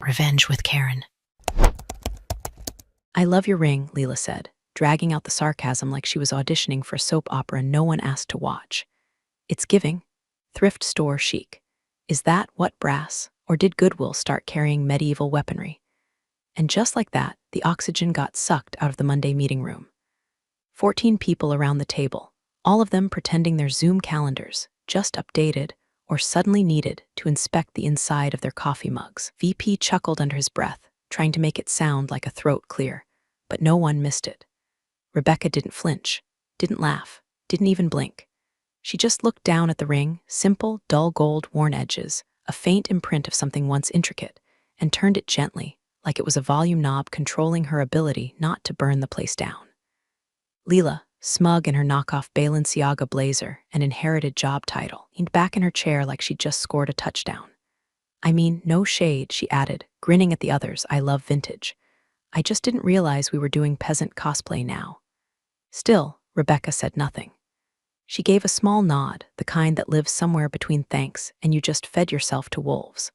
Revenge with Karen. I love your ring, Leela said, dragging out the sarcasm like she was auditioning for a soap opera no one asked to watch. It's giving. Thrift store chic. Is that what brass? Or did Goodwill start carrying medieval weaponry? And just like that, the oxygen got sucked out of the Monday meeting room. 14 people around the table, all of them pretending their Zoom calendars, just updated or suddenly needed to inspect the inside of their coffee mugs. VP chuckled under his breath, trying to make it sound like a throat clear, but no one missed it. Rebecca didn't flinch, didn't laugh, didn't even blink. She just looked down at the ring, simple, dull gold worn edges, a faint imprint of something once intricate, and turned it gently, like it was a volume knob controlling her ability not to burn the place down. Leela, smug in her knockoff Balenciaga blazer and inherited job title, leaned back in her chair like she'd just scored a touchdown. I mean, no shade, she added, grinning at the others. I love vintage. I just didn't realize we were doing peasant cosplay now. Still, Rebecca said nothing. She gave a small nod, the kind that lives somewhere between thanks and you just fed yourself to wolves.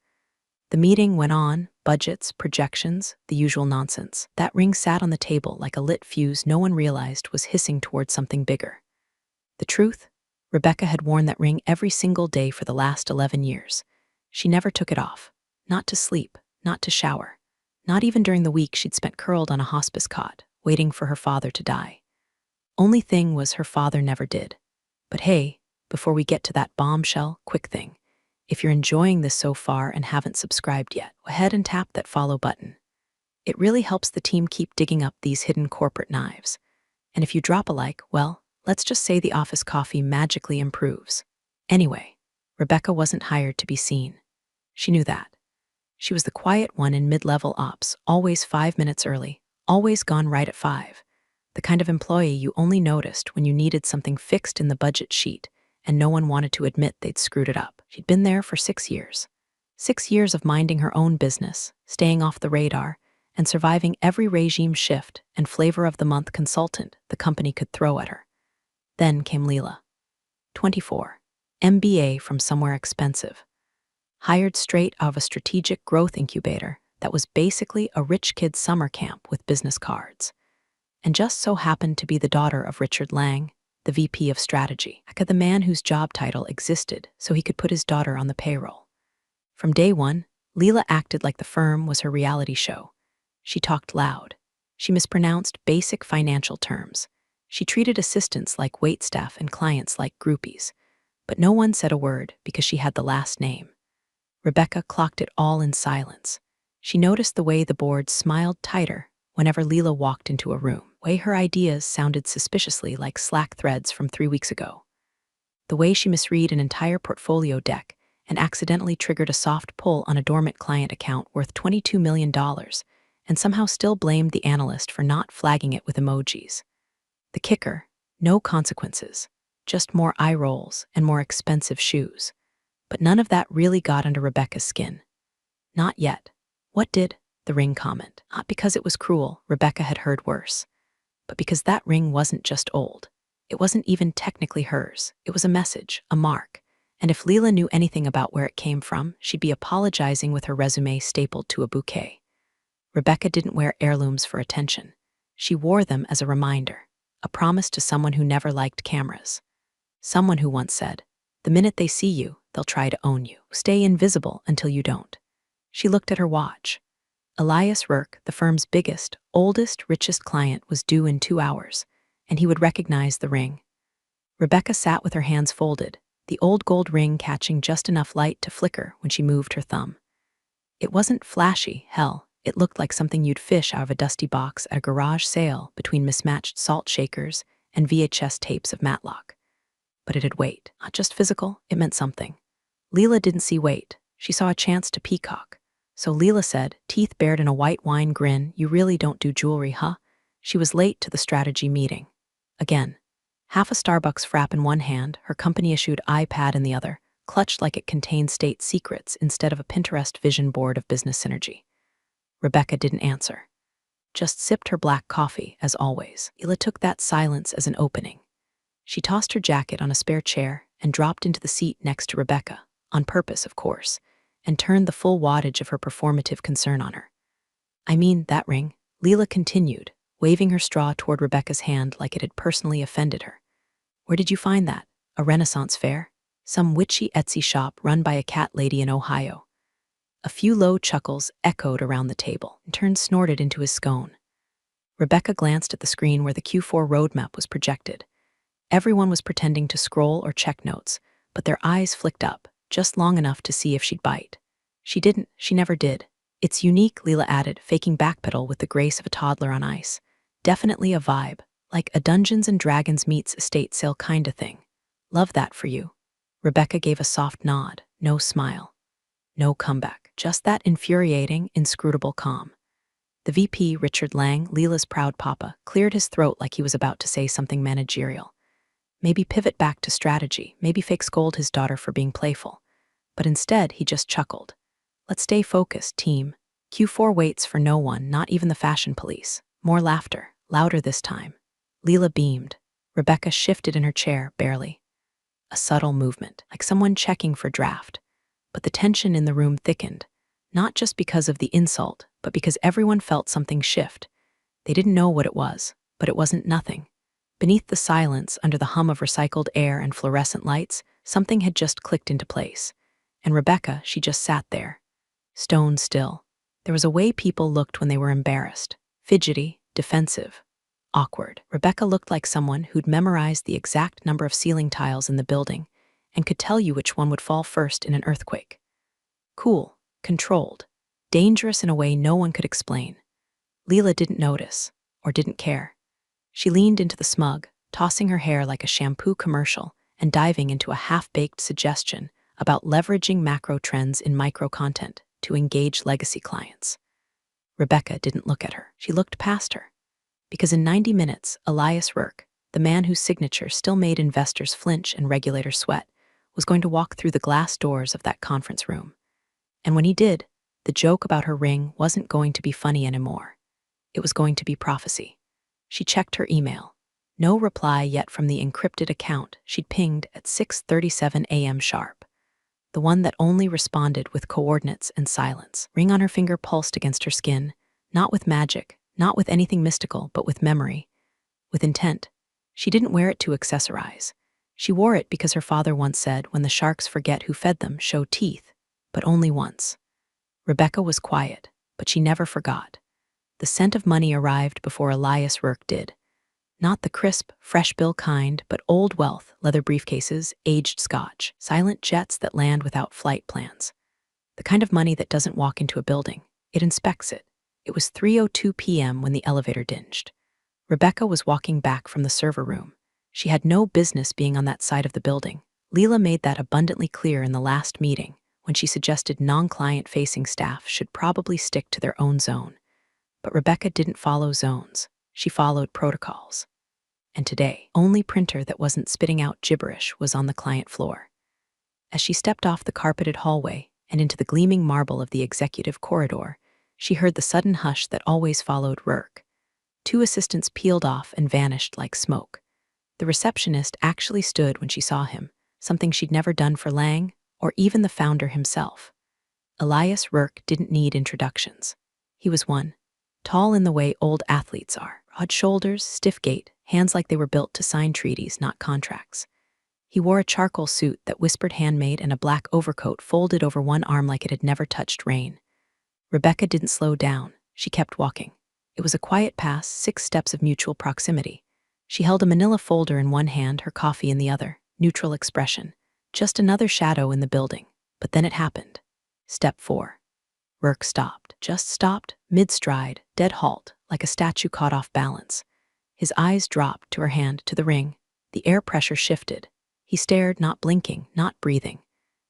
The meeting went on, budgets, projections, the usual nonsense. That ring sat on the table like a lit fuse no one realized was hissing towards something bigger. The truth? Rebecca had worn that ring every single day for the last 11 years. She never took it off. Not to sleep, not to shower. Not even during the week she'd spent curled on a hospice cot, waiting for her father to die. Only thing was her father never did. But hey, before we get to that bombshell, quick thing. If you're enjoying this so far and haven't subscribed yet, go ahead and tap that follow button. It really helps the team keep digging up these hidden corporate knives. And if you drop a like, well, let's just say the office coffee magically improves. Anyway, Rebecca wasn't hired to be seen. She knew that. She was the quiet one in mid-level ops, always 5 minutes early, always gone right at 5. The kind of employee you only noticed when you needed something fixed in the budget sheet and no one wanted to admit they'd screwed it up. She'd been there for 6 years. 6 years of minding her own business, staying off the radar, and surviving every regime shift and flavor of the month consultant the company could throw at her. Then came Leela. 24. MBA from somewhere expensive. Hired straight out of a strategic growth incubator that was basically a rich kid's summer camp with business cards. And just so happened to be the daughter of Richard Lang, the VP of strategy, the man whose job title existed so he could put his daughter on the payroll. From day one, Leela acted like the firm was her reality show. She talked loud. She mispronounced basic financial terms. She treated assistants like waitstaff and clients like groupies. But no one said a word because she had the last name. Rebecca clocked it all in silence. She noticed the way the board smiled tighter whenever Leela walked into a room. The way her ideas sounded suspiciously like Slack threads from 3 weeks ago. The way she misread an entire portfolio deck and accidentally triggered a soft pull on a dormant client account worth $22 million and somehow still blamed the analyst for not flagging it with emojis. The kicker, no consequences, just more eye rolls and more expensive shoes. But none of that really got under Rebecca's skin. Not yet. What did? The ring comment. Not because it was cruel, Rebecca had heard worse. But because that ring wasn't just old. It wasn't even technically hers. It was a message, a mark. And if Leela knew anything about where it came from, she'd be apologizing with her resume stapled to a bouquet. Rebecca didn't wear heirlooms for attention. She wore them as a reminder, a promise to someone who never liked cameras. Someone who once said, the minute they see you, they'll try to own you. Stay invisible until you don't. She looked at her watch. Elias Rourke, the firm's biggest, oldest, richest client, was due in 2 hours, and he would recognize the ring. Rebecca sat with her hands folded, the old gold ring catching just enough light to flicker when she moved her thumb. It wasn't flashy, hell, it looked like something you'd fish out of a dusty box at a garage sale between mismatched salt shakers and VHS tapes of Matlock. But it had weight, not just physical, it meant something. Leela didn't see weight, she saw a chance to peacock. So Leela said, teeth bared in a white wine grin, you really don't do jewelry, huh? She was late to the strategy meeting. Again, half a Starbucks frap in one hand, her company-issued iPad in the other, clutched like it contained state secrets instead of a Pinterest vision board of business synergy. Rebecca didn't answer. Just sipped her black coffee, as always. Leela took that silence as an opening. She tossed her jacket on a spare chair and dropped into the seat next to Rebecca, on purpose, of course, and turned the full wattage of her performative concern on her. I mean, that ring, Leela continued, waving her straw toward Rebecca's hand like it had personally offended her. Where did you find that? A Renaissance fair? Some witchy Etsy shop run by a cat lady in Ohio? A few low chuckles echoed around the table, and Turn snorted into his scone. Rebecca glanced at the screen where the Q4 roadmap was projected. Everyone was pretending to scroll or check notes, but their eyes flicked up, just long enough to see if she'd bite. She didn't, she never did. It's unique, Leela added, faking backpedal with the grace of a toddler on ice. Definitely a vibe, like a Dungeons and Dragons meets estate sale kinda thing. Love that for you. Rebecca gave a soft nod, no smile. No comeback, just that infuriating, inscrutable calm. The VP, Richard Lang, Leela's proud papa, cleared his throat like he was about to say something managerial. Maybe pivot back to strategy, maybe fake scold his daughter for being playful. But instead, he just chuckled. Let's stay focused, team. Q4 waits for no one, not even the fashion police. More laughter, louder this time. Leela beamed. Rebecca shifted in her chair, barely. A subtle movement, like someone checking for draft. But the tension in the room thickened, not just because of the insult, but because everyone felt something shift. They didn't know what it was, but it wasn't nothing. Beneath the silence, under the hum of recycled air and fluorescent lights, something had just clicked into place. And Rebecca, she just sat there, stone still. There was a way people looked when they were embarrassed, fidgety, defensive, awkward. Rebecca looked like someone who'd memorized the exact number of ceiling tiles in the building and could tell you which one would fall first in an earthquake. Cool, controlled, dangerous in a way no one could explain. Leela didn't notice, or didn't care. She leaned into the smug, tossing her hair like a shampoo commercial and diving into a half-baked suggestion about leveraging macro trends in micro-content to engage legacy clients. Rebecca didn't look at her. She looked past her. Because in 90 minutes, Elias Rourke, the man whose signature still made investors flinch and regulators sweat, was going to walk through the glass doors of that conference room. And when he did, the joke about her ring wasn't going to be funny anymore. It was going to be prophecy. She checked her email. No reply yet from the encrypted account she'd pinged at 6:37 a.m. sharp. The one that only responded with coordinates and silence. Ring on her finger pulsed against her skin, not with magic, not with anything mystical, but with memory, with intent. She didn't wear it to accessorize. She wore it because her father once said, when the sharks forget who fed them, show teeth, but only once. Rebecca was quiet, but she never forgot. The scent of money arrived before Elias Rourke did. Not the crisp, fresh bill kind, but old wealth, leather briefcases, aged scotch, silent jets that land without flight plans. The kind of money that doesn't walk into a building, it inspects it. It was 3:02 p.m. when the elevator dinged. Rebecca was walking back from the server room. She had no business being on that side of the building. Leela made that abundantly clear in the last meeting, when she suggested non-client-facing staff should probably stick to their own zone. But Rebecca didn't follow zones. She followed protocols. And today, only printer that wasn't spitting out gibberish was on the client floor. As she stepped off the carpeted hallway and into the gleaming marble of the executive corridor, she heard the sudden hush that always followed Rourke. 2 assistants peeled off and vanished like smoke. The receptionist actually stood when she saw him, something she'd never done for Lang or even the founder himself. Elias Rourke didn't need introductions. He was one. Tall in the way old athletes are, broad shoulders, stiff gait, hands like they were built to sign treaties, not contracts. He wore a charcoal suit that whispered handmade and a black overcoat folded over one arm like it had never touched rain. Rebecca didn't slow down. She kept walking. It was a quiet pass, 6 steps of mutual proximity. She held a manila folder in one hand, her coffee in the other, neutral expression. Just another shadow in the building. But then it happened. Step 4. Rourke stopped. Just stopped, mid-stride, dead halt, like a statue caught off balance. His eyes dropped to her hand, to the ring. The air pressure shifted. He stared, not blinking, not breathing.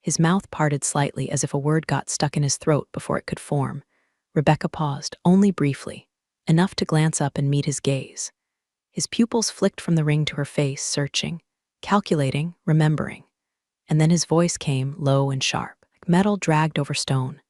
His mouth parted slightly as if a word got stuck in his throat before it could form. Rebecca paused, only briefly, enough to glance up and meet his gaze. His pupils flicked from the ring to her face, searching, calculating, remembering. And then his voice came, low and sharp, like metal dragged over stone.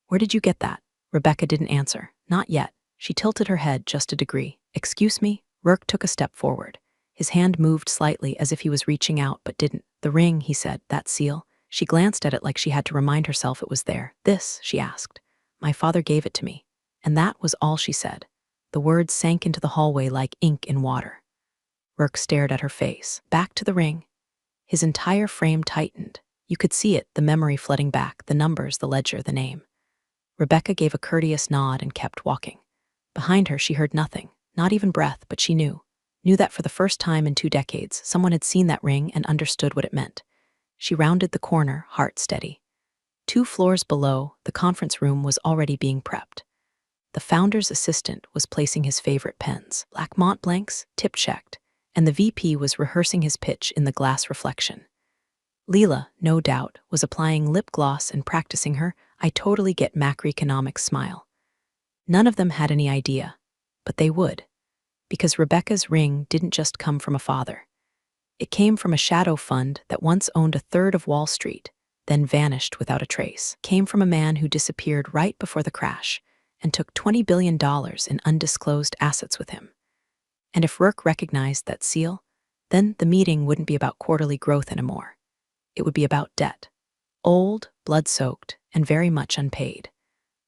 "Where did you get that?" Rebecca didn't answer. Not yet. She tilted her head just a degree. "Excuse me?" Rourke took a step forward. His hand moved slightly as if he was reaching out but didn't. "The ring," he said, "that seal. She glanced at it like she had to remind herself it was there. "This," she asked. "My father gave it to me." And that was all she said. The words sank into the hallway like ink in water. Rourke stared at her face. Back to the ring. His entire frame tightened. You could see it, the memory flooding back, the numbers, the ledger, the name. Rebecca gave a courteous nod and kept walking. Behind her, she heard nothing, not even breath, but she knew that for the first time in 2 decades, someone had seen that ring and understood what it meant. She rounded the corner, heart steady. 2 floors below, the conference room was already being prepped. The founder's assistant was placing his favorite pens, black Mont Blancs, tip-checked, and the VP was rehearsing his pitch in the glass reflection. Leela, no doubt, was applying lip gloss and practicing her "I totally get macroeconomics" smile. None of them had any idea, but they would, because Rebecca's ring didn't just come from a father. It came from a shadow fund that once owned 1/3 of Wall Street, then vanished without a trace. Came from a man who disappeared right before the crash and took $20 billion in undisclosed assets with him. And if Rourke recognized that seal, then the meeting wouldn't be about quarterly growth anymore. It would be about debt. Old, blood-soaked, and very much unpaid.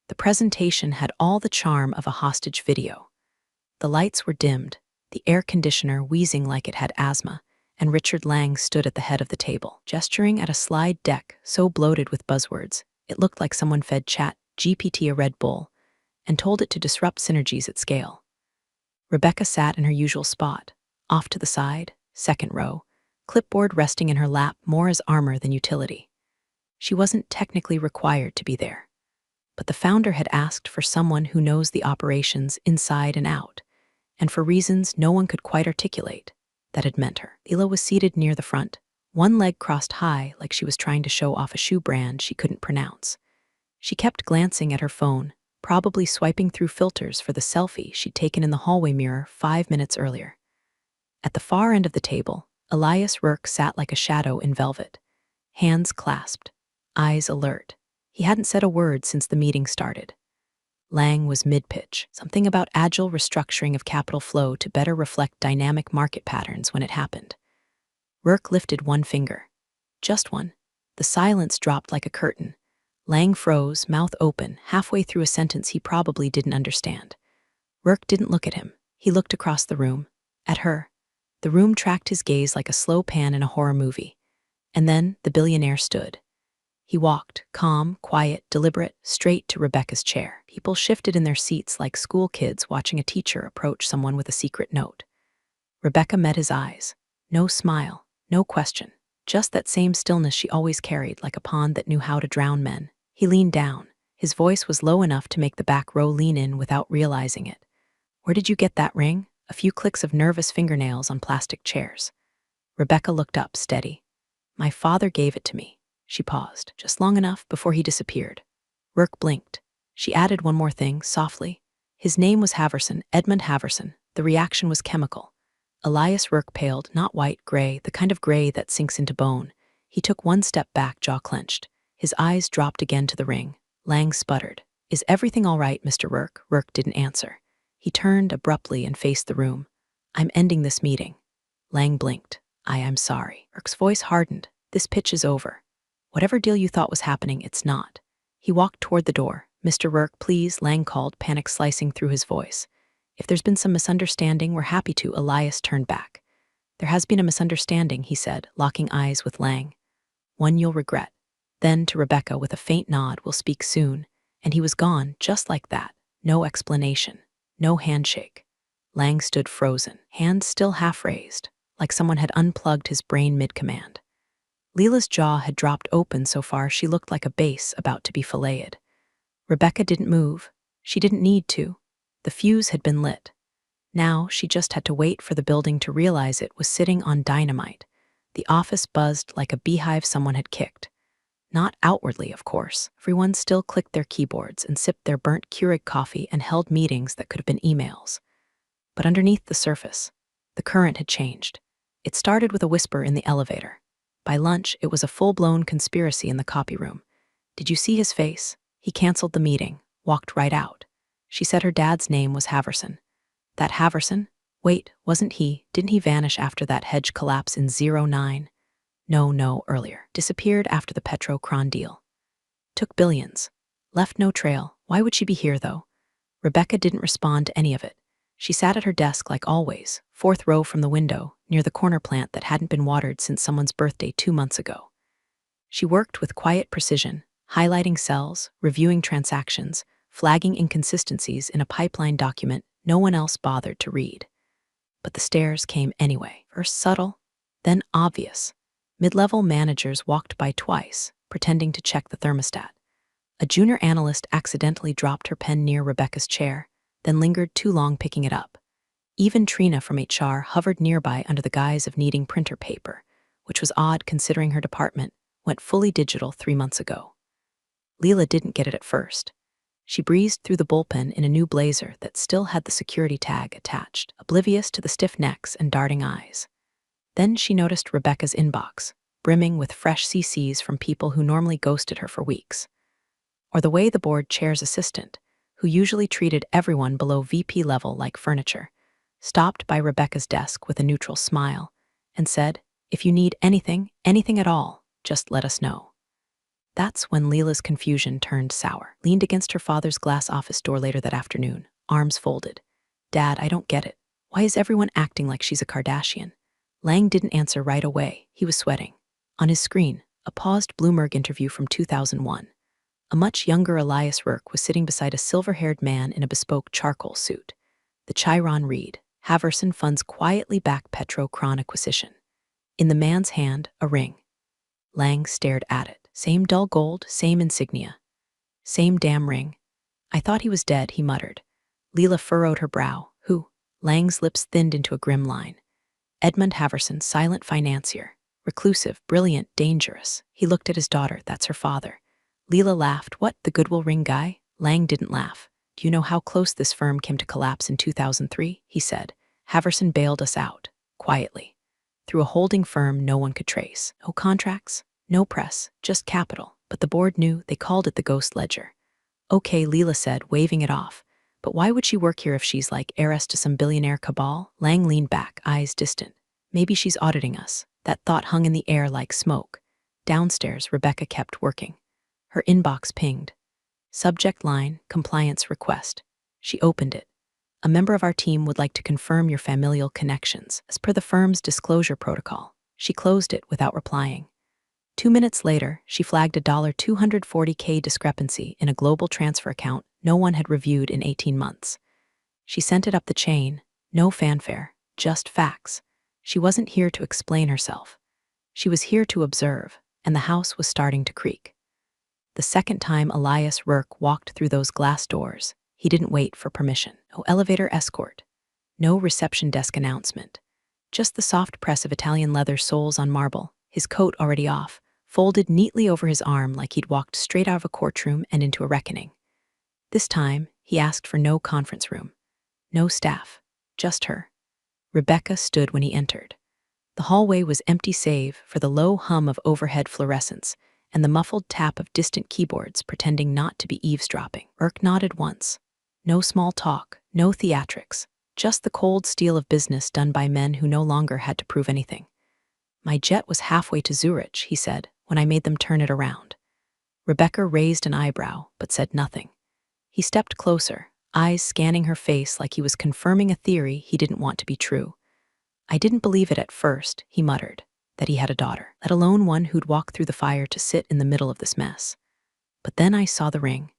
The presentation had all the charm of a hostage video. The lights were dimmed, the air conditioner wheezing like it had asthma, and Richard Lang stood at the head of the table, gesturing at a slide deck so bloated with buzzwords, it looked like someone fed ChatGPT a Red Bull and told it to disrupt synergies at scale. Rebecca sat in her usual spot, off to the side, second row, clipboard resting in her lap more as armor than utility. She wasn't technically required to be there, but the founder had asked for someone who knows the operations inside and out, and for reasons no one could quite articulate, that had meant her. Leela was seated near the front, one leg crossed high like she was trying to show off a shoe brand she couldn't pronounce. She kept glancing at her phone, probably swiping through filters for the selfie she'd taken in the hallway mirror 5 minutes earlier. At the far end of the table, Elias Rourke sat like a shadow in velvet, hands clasped, eyes alert. He hadn't said a word since the meeting started. Lang was mid-pitch, something about agile restructuring of capital flow to better reflect dynamic market patterns when it happened. Rourke lifted one finger. Just one. The silence dropped like a curtain. Lang froze, mouth open, halfway through a sentence he probably didn't understand. Rourke didn't look at him. He looked across the room. At her. The room tracked his gaze like a slow pan in a horror movie. And then the billionaire stood. He walked, calm, quiet, deliberate, straight to Rebecca's chair. People shifted in their seats like school kids watching a teacher approach someone with a secret note. Rebecca met his eyes. No smile, no question. Just that same stillness she always carried, like a pond that knew how to drown men. He leaned down. His voice was low enough to make the back row lean in without realizing it. "Where did you get that ring?" A few clicks of nervous fingernails on plastic chairs. Rebecca looked up, steady. "My father gave it to me." She paused, just long enough before he disappeared. Rourke blinked. She added one more thing, softly. His name was Haverson, Edmund Haverson. The reaction was chemical. Elias Rourke paled, not white, gray, the kind of gray that sinks into bone. He took one step back, jaw clenched. His eyes dropped again to the ring. Lang sputtered. "Is everything all right, Mr. Rourke?" Rourke didn't answer. He turned abruptly and faced the room. "I'm ending this meeting." Lang blinked. I'm sorry." Rourke's voice hardened. "This pitch is over. Whatever deal you thought was happening, it's not." He walked toward the door. "Mr. Rourke, please," Lang called, panic slicing through his voice. "If there's been some misunderstanding, we're happy to." Elias turned back. "There has been a misunderstanding," he said, locking eyes with Lang. "One you'll regret." Then to Rebecca with a faint nod, "We'll speak soon." And he was gone, just like that. No explanation. No handshake. Lang stood frozen, hands still half raised, like someone had unplugged his brain mid-command. Leela's jaw had dropped open so far she looked like a base about to be filleted. Rebecca didn't move. She didn't need to. The fuse had been lit. Now she just had to wait for the building to realize it was sitting on dynamite. The office buzzed like a beehive someone had kicked. Not outwardly, of course. Everyone still clicked their keyboards and sipped their burnt Keurig coffee and held meetings that could have been emails. But underneath the surface, the current had changed. It started with a whisper in the elevator. By lunch, it was a full-blown conspiracy in the copy room. "Did you see his face? He canceled the meeting, walked right out." She said her dad's name was Haverson. "That Haverson? Wait, didn't he vanish after that hedge collapse in '09? No, earlier. Disappeared after the Petro-Kron deal. Took billions. Left no trail. Why would she be here, though? Rebecca didn't respond to any of it. She sat at her desk like always, fourth row from the window, near the corner plant that hadn't been watered since someone's birthday 2 months ago. She worked with quiet precision, highlighting cells, reviewing transactions, flagging inconsistencies in a pipeline document no one else bothered to read. But the stares came anyway, first subtle, then obvious. Mid-level managers walked by twice, pretending to check the thermostat. A junior analyst accidentally dropped her pen near Rebecca's chair, then lingered too long picking it up. Even Trina from HR hovered nearby under the guise of needing printer paper, which was odd considering her department went fully digital 3 months ago. Leela didn't get it at first. She breezed through the bullpen in a new blazer that still had the security tag attached, oblivious to the stiff necks and darting eyes. Then she noticed Rebecca's inbox, brimming with fresh CCs from people who normally ghosted her for weeks. Or the way the board chair's assistant, who usually treated everyone below VP level like furniture, stopped by Rebecca's desk with a neutral smile and said, "If you need anything at all, just let us know." That's when Leela's confusion turned sour. Leaned against her father's glass office door later that afternoon, arms folded. "Dad, I don't get it. Why is everyone acting like she's a Kardashian?" Lang didn't answer right away. He was sweating. On his screen, a paused Bloomberg interview from 2001. A much younger Elias Rourke was sitting beside a silver-haired man in a bespoke charcoal suit. The Chiron read, "Haverson funds quietly back Petro-Kron acquisition." In the man's hand, a ring. Lang stared at it. Same dull gold, same insignia. Same damn ring. "I thought he was dead," he muttered. Leela furrowed her brow. "Who?" Lang's lips thinned into a grim line. "Edmund Haverson, silent financier. Reclusive, brilliant, dangerous." He looked at his daughter. "That's her father." Leela laughed. "What, the Goodwill ring guy?" Lang didn't laugh. "Do you know how close this firm came to collapse in 2003? He said. "Haverson bailed us out. Quietly. Through a holding firm no one could trace. No contracts, no press, just capital. But the board knew. They called it the ghost ledger." "Okay," Leela said, waving it off. "But why would she work here if she's like heiress to some billionaire cabal?" Lang leaned back, eyes distant. "Maybe she's auditing us." That thought hung in the air like smoke. Downstairs, Rebecca kept working. Her inbox pinged. Subject line, compliance request. She opened it. "A member of our team would like to confirm your familial connections, as per the firm's disclosure protocol." She closed it without replying. 2 minutes later, she flagged a $240K discrepancy in a global transfer account no one had reviewed in 18 months. She sent it up the chain, no fanfare, just facts. She wasn't here to explain herself. She was here to observe, and the house was starting to creak. The second time Elias Rourke walked through those glass doors, he didn't wait for permission. No elevator escort. No reception desk announcement. Just the soft press of Italian leather soles on marble, his coat already off, folded neatly over his arm like he'd walked straight out of a courtroom and into a reckoning. This time, he asked for no conference room. No staff. Just her. Rebecca stood when he entered. The hallway was empty save for the low hum of overhead fluorescence and the muffled tap of distant keyboards pretending not to be eavesdropping. Rourke nodded once. No small talk, no theatrics, just the cold steel of business done by men who no longer had to prove anything. "My jet was halfway to Zurich," he said, when I made them turn it around. Rebecca raised an eyebrow, but said nothing. He stepped closer, eyes scanning her face like he was confirming a theory he didn't want to be true. "I didn't believe it at first," he muttered, "that he had a daughter, let alone one who'd walk through the fire to sit in the middle of this mess. But then I saw the ring."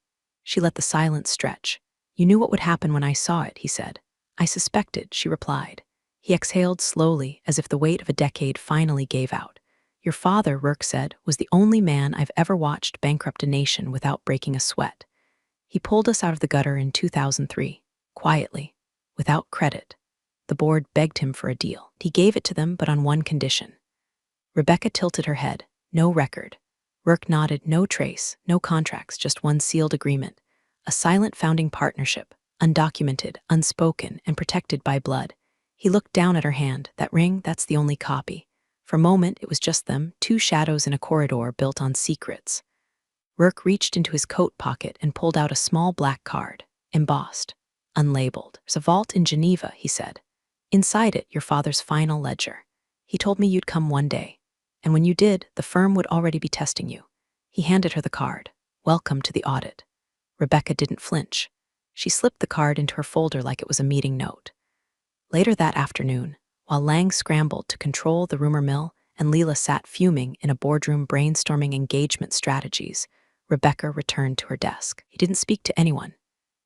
She let the silence stretch. "You knew what would happen when I saw it," he said. "I suspected," she replied. He exhaled slowly, as if the weight of a decade finally gave out. "Your father," Rourke said, "was the only man I've ever watched bankrupt a nation without breaking a sweat. He pulled us out of the gutter in 2003, quietly, without credit. The board begged him for a deal. He gave it to them, but on one condition." Rebecca tilted her head. "No record." Rourke nodded. "No trace, no contracts, just one sealed agreement. A silent founding partnership, undocumented, unspoken, and protected by blood." He looked down at her hand. "That ring, that's the only copy." For a moment, it was just them, two shadows in a corridor built on secrets. Rourke reached into his coat pocket and pulled out a small black card, embossed, unlabeled. "There's a vault in Geneva," he said. "Inside it, your father's final ledger. He told me you'd come one day. And when you did, the firm would already be testing you. He handed her the card. Welcome to the audit. Rebecca didn't flinch. She slipped the card into her folder like it was a meeting note. Later that afternoon, while Lang scrambled to control the rumor mill and Leela sat fuming in a boardroom brainstorming engagement strategies, Rebecca returned to her desk. He didn't speak to anyone.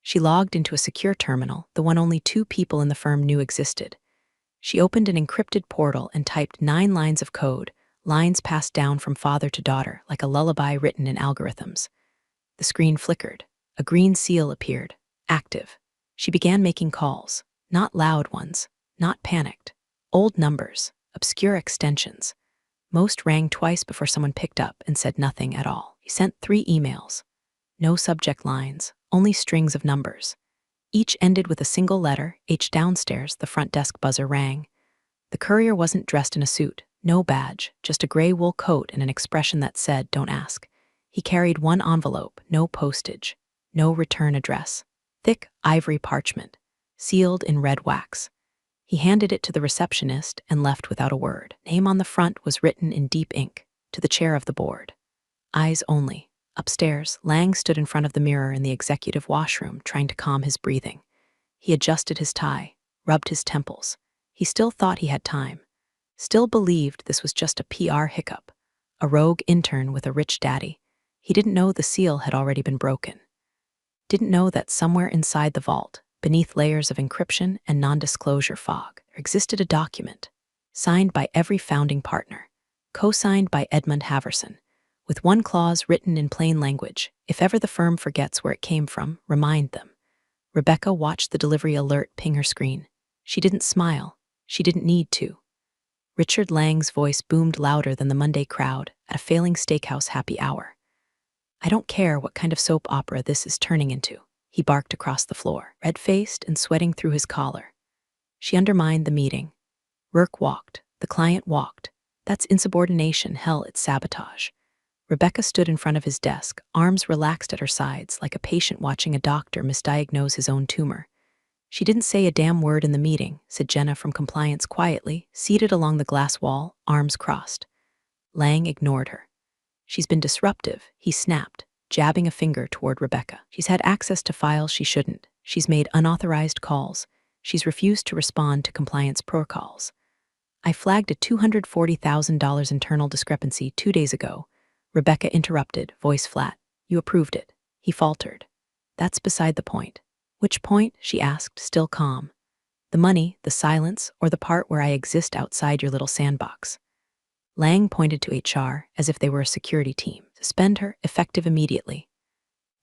She logged into a secure terminal, the one only 2 people in the firm knew existed. She opened an encrypted portal and typed 9 lines of code, lines passed down from father to daughter like a lullaby written in algorithms. The screen flickered. A green seal appeared, active. She began making calls, not loud ones, not panicked. Old numbers, obscure extensions. Most rang twice before someone picked up and said nothing at all. He sent 3 emails. No subject lines, only strings of numbers. Each ended with a single letter. H. Downstairs, the front desk buzzer rang. The courier wasn't dressed in a suit, no badge, just a gray wool coat and an expression that said, "Don't ask." He carried 1 envelope, no postage, no return address. Thick ivory parchment, sealed in red wax. He handed it to the receptionist and left without a word. Name on the front was written in deep ink, to the chair of the board. Eyes only. Upstairs, Lang stood in front of the mirror in the executive washroom, trying to calm his breathing. He adjusted his tie, rubbed his temples. He still thought he had time. Still believed this was just a PR hiccup. A rogue intern with a rich daddy. He didn't know the seal had already been broken. Didn't know that somewhere inside the vault, beneath layers of encryption and non-disclosure fog, there existed a document, signed by every founding partner, co-signed by Edmund Haverson, with 1 clause written in plain language: if ever the firm forgets where it came from, remind them. Rebecca watched the delivery alert ping her screen. She didn't smile. She didn't need to. Richard Lang's voice boomed louder than the Monday crowd at a failing steakhouse happy hour. "I don't care what kind of soap opera this is turning into," he barked across the floor, red-faced and sweating through his collar. She undermined the meeting. Rourke walked. The client walked. That's insubordination. Hell, it's sabotage. Rebecca stood in front of his desk, arms relaxed at her sides, like a patient watching a doctor misdiagnose his own tumor. "She didn't say a damn word in the meeting," said Jenna from compliance quietly, seated along the glass wall, arms crossed. Lang ignored her. "She's been disruptive," he snapped, jabbing a finger toward Rebecca. "She's had access to files she shouldn't. She's made unauthorized calls. She's refused to respond to compliance protocols. I flagged a $240,000 internal discrepancy 2 days ago." Rebecca interrupted, voice flat. "You approved it." He faltered. "That's beside the point." "Which point?" she asked, still calm. "The money, the silence, or the part where I exist outside your little sandbox?" Lang pointed to HR as if they were a security team. "Suspend her, effective immediately."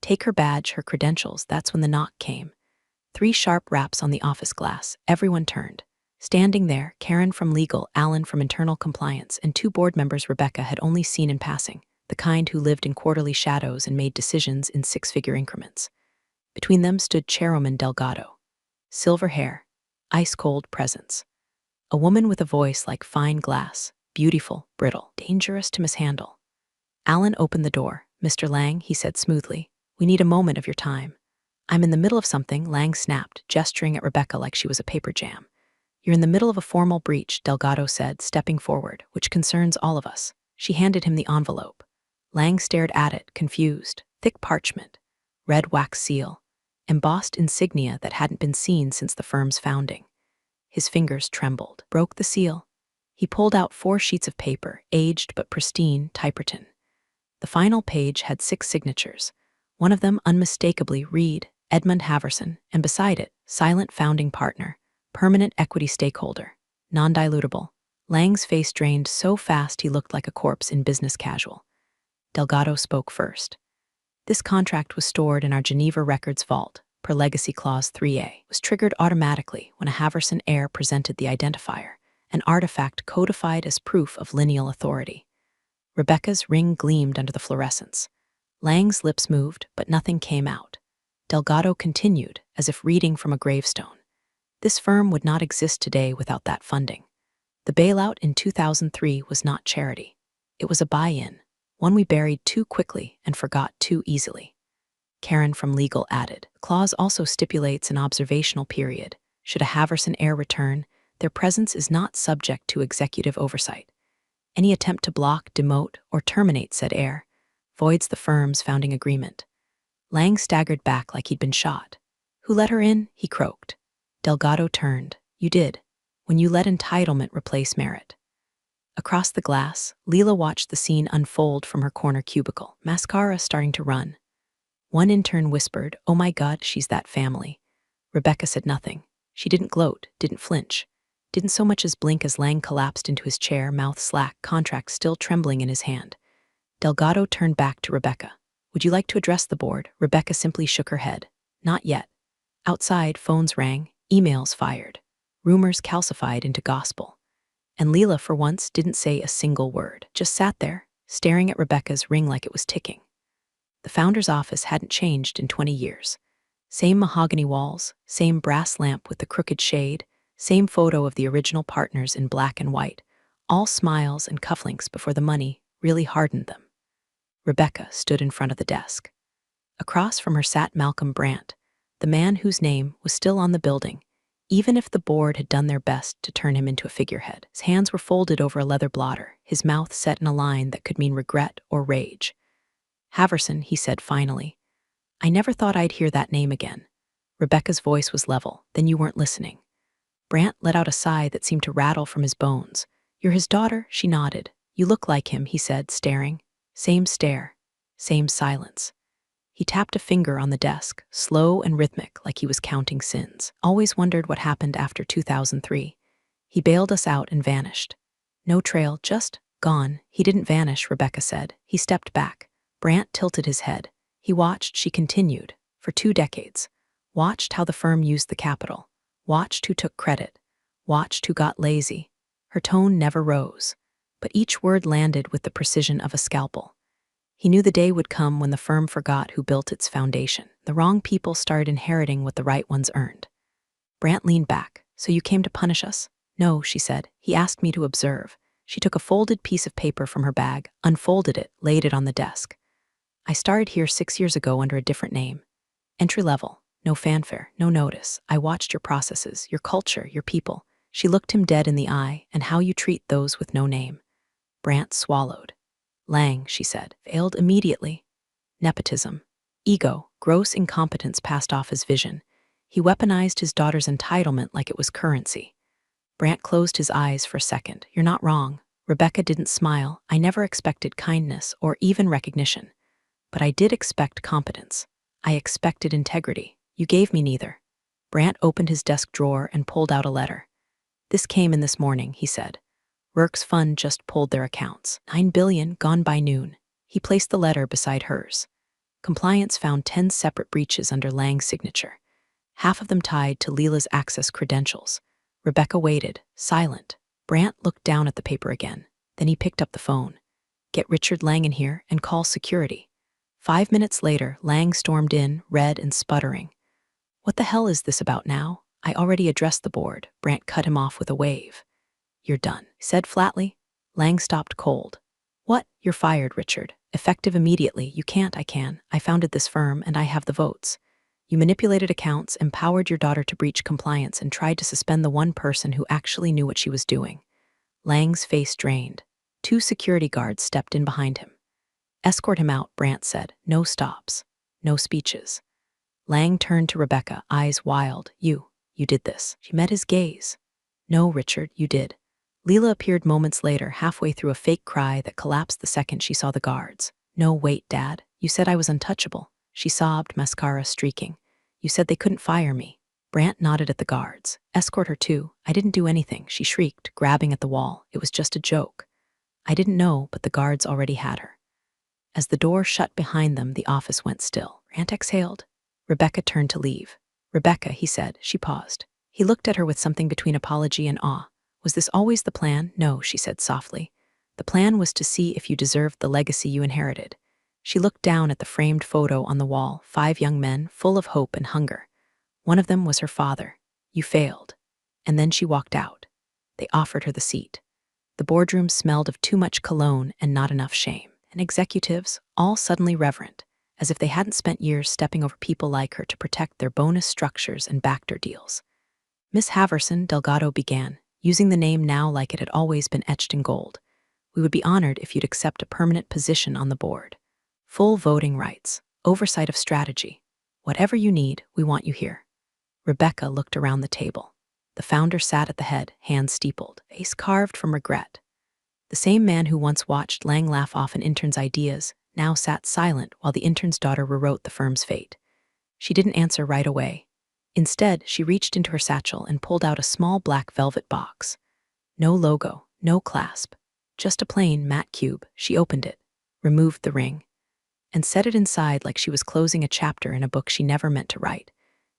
"Take her badge, her credentials." That's when the knock came. 3 sharp raps on the office glass. Everyone turned. Standing there, Karen from legal, Alan from internal compliance, and 2 board members Rebecca had only seen in passing, the kind who lived in quarterly shadows and made decisions in 6-figure increments. Between them stood Chairwoman Delgado. Silver hair, ice-cold presence. A woman with a voice like fine glass, beautiful, brittle, dangerous to mishandle. Alan opened the door. "Mr. Lang," he said smoothly, "we need a moment of your time." "I'm in the middle of something," Lang snapped, gesturing at Rebecca like she was a paper jam. "You're in the middle of a formal breach," Delgado said, stepping forward, "which concerns all of us." She handed him the envelope. Lang stared at it, confused. Thick parchment, red wax seal, embossed insignia that hadn't been seen since the firm's founding. His fingers trembled. Broke the seal. He pulled out 4 sheets of paper, aged but pristine, typewritten. The final page had 6 signatures. One of them unmistakably read, Edmund Haverson, and beside it, silent founding partner, permanent equity stakeholder, non-dilutable. Lang's face drained so fast he looked like a corpse in business casual. Delgado spoke first. "This contract was stored in our Geneva Records vault, per Legacy Clause 3A. Was triggered automatically when a Haverson heir presented the identifier, an artifact codified as proof of lineal authority." Rebecca's ring gleamed under the fluorescence. Lang's lips moved, but nothing came out. Delgado continued, as if reading from a gravestone. "This firm would not exist today without that funding. The bailout in 2003 was not charity. It was a buy-in, one we buried too quickly and forgot too easily." Karen from legal added, "The clause also stipulates an observational period. Should a Haverson heir return, their presence is not subject to executive oversight." Any attempt to block, demote, or terminate said heir voids the firm's founding agreement. Lang staggered back like he'd been shot. Who let her in? He croaked. Delgado turned. You did, when you let entitlement replace merit. Across the glass, Leela watched the scene unfold from her corner cubicle, mascara starting to run. One intern whispered, "Oh my God, she's that family." Rebecca said nothing. She didn't gloat, didn't flinch, didn't so much as blink as Lang collapsed into his chair, mouth slack, contract still trembling in his hand. Delgado turned back to Rebecca. "Would you like to address the board?" Rebecca simply shook her head. "Not yet." Outside, phones rang, emails fired, rumors calcified into gospel. And Leela, for once, didn't say a single word, just sat there, staring at Rebecca's ring like it was ticking. The founder's office hadn't changed in 20 years. Same mahogany walls, same brass lamp with the crooked shade, same photo of the original partners in black and white, all smiles and cufflinks before the money really hardened them. Rebecca stood in front of the desk. Across from her sat Malcolm Brandt, the man whose name was still on the building, even if the board had done their best to turn him into a figurehead. His hands were folded over a leather blotter, his mouth set in a line that could mean regret or rage. "Haverson," he said finally. "I never thought I'd hear that name again." Rebecca's voice was level. "Then you weren't listening." Brandt let out a sigh that seemed to rattle from his bones. "You're his daughter?" She nodded. "You look like him," he said, staring. Same stare, same silence. He tapped a finger on the desk, slow and rhythmic, like he was counting sins. "Always wondered what happened after 2003. He bailed us out and vanished. No trail, just gone." "He didn't vanish," Rebecca said. He stepped back. Brandt tilted his head. He watched, she continued, for 2 decades. Watched how the firm used the capital. Watched who took credit. Watched who got lazy. Her tone never rose, but each word landed with the precision of a scalpel. He knew the day would come when the firm forgot who built its foundation. The wrong people started inheriting what the right ones earned. Brandt leaned back. "So you came to punish us?" "No," she said. "He asked me to observe." She took a folded piece of paper from her bag, unfolded it, laid it on the desk. "I started here 6 years ago under a different name. Entry level, no fanfare, no notice. I watched your processes, your culture, your people." She looked him dead in the eye, "And how you treat those with no name." Brandt swallowed. "Lang," she said, "failed immediately. Nepotism, ego, gross incompetence passed off his vision. He weaponized his daughter's entitlement like it was currency." Brandt closed his eyes for a second. "You're not wrong." Rebecca didn't smile. "I never expected kindness or even recognition. But I did expect competence. I expected integrity. You gave me neither." Brandt opened his desk drawer and pulled out a letter. "This came in this morning," he said. "Rourke's fund just pulled their accounts. 9 billion gone by noon." He placed the letter beside hers. Compliance found 10 separate breaches under Lang's signature, half of them tied to Leela's access credentials. Rebecca waited, silent. Brandt looked down at the paper again. Then he picked up the phone. "Get Richard Lang in here and call security." 5 minutes later, Lang stormed in, red and sputtering. "What the hell is this about now? I already addressed the board." Brandt cut him off with a wave. "You're done," he said flatly. Lang stopped cold. "What? You're fired, Richard. Effective immediately. You can't, I can. I founded this firm, and I have the votes. You manipulated accounts, empowered your daughter to breach compliance, and tried to suspend the one person who actually knew what she was doing." Lang's face drained. 2 security guards stepped in behind him. "Escort him out," Brandt said. "No stops. No speeches." Lang turned to Rebecca, eyes wild. You did this." She met his gaze. "No, Richard, you did." Leela appeared moments later, halfway through a fake cry that collapsed the second she saw the guards. "No, wait, Dad. You said I was untouchable." She sobbed, mascara streaking. "You said they couldn't fire me." Brandt nodded at the guards. "Escort her too." "I didn't do anything," she shrieked, grabbing at the wall. "It was just a joke." "I didn't know, but the guards already had her." As the door shut behind them, the office went still. Brandt exhaled. Rebecca turned to leave. "Rebecca," he said. She paused. He looked at her with something between apology and awe. "Was this always the plan?" "No," she said softly. "The plan was to see if you deserved the legacy you inherited." She looked down at the framed photo on the wall, 5 young men, full of hope and hunger. One of them was her father. "You failed." And then she walked out. They offered her the seat. The boardroom smelled of too much cologne and not enough shame. And executives, all suddenly reverent, as if they hadn't spent years stepping over people like her to protect their bonus structures and backdoor deals. "Miss Haverson," Delgado began, using the name now like it had always been etched in gold. We would be honored if you'd accept a permanent position on the board. Full voting rights, oversight of strategy. Whatever you need, we want you here. Rebecca looked around the table. The founder sat at the head, hands steepled, face carved from regret. The same man who once watched Lang laugh off an intern's ideas now sat silent while the intern's daughter rewrote the firm's fate. She didn't answer right away. Instead, she reached into her satchel and pulled out a small black velvet box. No logo, no clasp, just a plain matte cube. She opened it, removed the ring, and set it inside like she was closing a chapter in a book she never meant to write.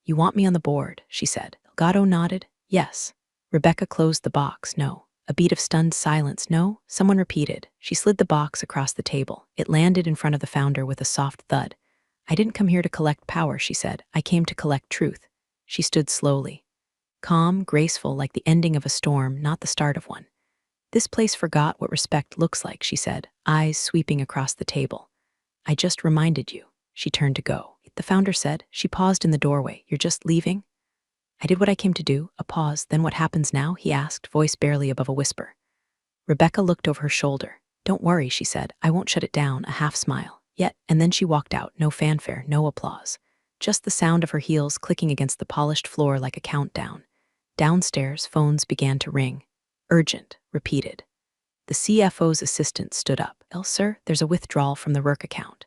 "You want me on the board," she said. Elgato nodded. "Yes." Rebecca closed the box. "No." A beat of stunned silence. "No?" Someone repeated. She slid the box across the table. It landed in front of the founder with a soft thud. "I didn't come here to collect power," she said. "I came to collect truth." She stood slowly, calm, graceful, like the ending of a storm, not the start of one. "This place forgot what respect looks like," she said, eyes sweeping across the table. "I just reminded you." She turned to go. The founder said. She paused in the doorway. "You're just leaving?" "I did what I came to do." A pause. "Then what happens now?" he asked, voice barely above a whisper. Rebecca looked over her shoulder. "Don't worry," she said. "I won't shut it down." A half smile. Yet, and then she walked out. No fanfare, no applause. Just the sound of her heels clicking against the polished floor like a countdown. Downstairs, phones began to ring. Urgent, repeated. The CFO's assistant stood up. Sir, there's a withdrawal from the Rourke account."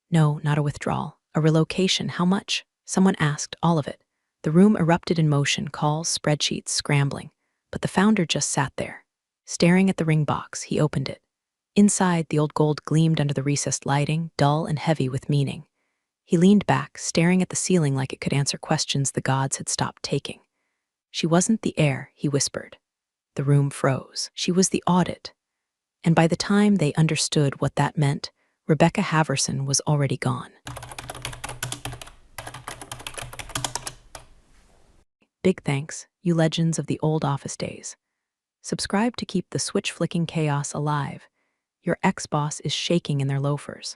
"No, not a withdrawal. A relocation. How much?" Someone asked. "All of it." The room erupted in motion, calls, spreadsheets, scrambling. But the founder just sat there. Staring at the ring box, he opened it. Inside, the old gold gleamed under the recessed lighting, dull and heavy with meaning. He leaned back, staring at the ceiling like it could answer questions the gods had stopped taking. "She wasn't the heir," he whispered. The room froze. She was the audit. And by the time they understood what that meant, Rebecca Haverson was already gone. Big thanks, you legends of the old office days. Subscribe to keep the switch-flicking chaos alive. Your ex-boss is shaking in their loafers.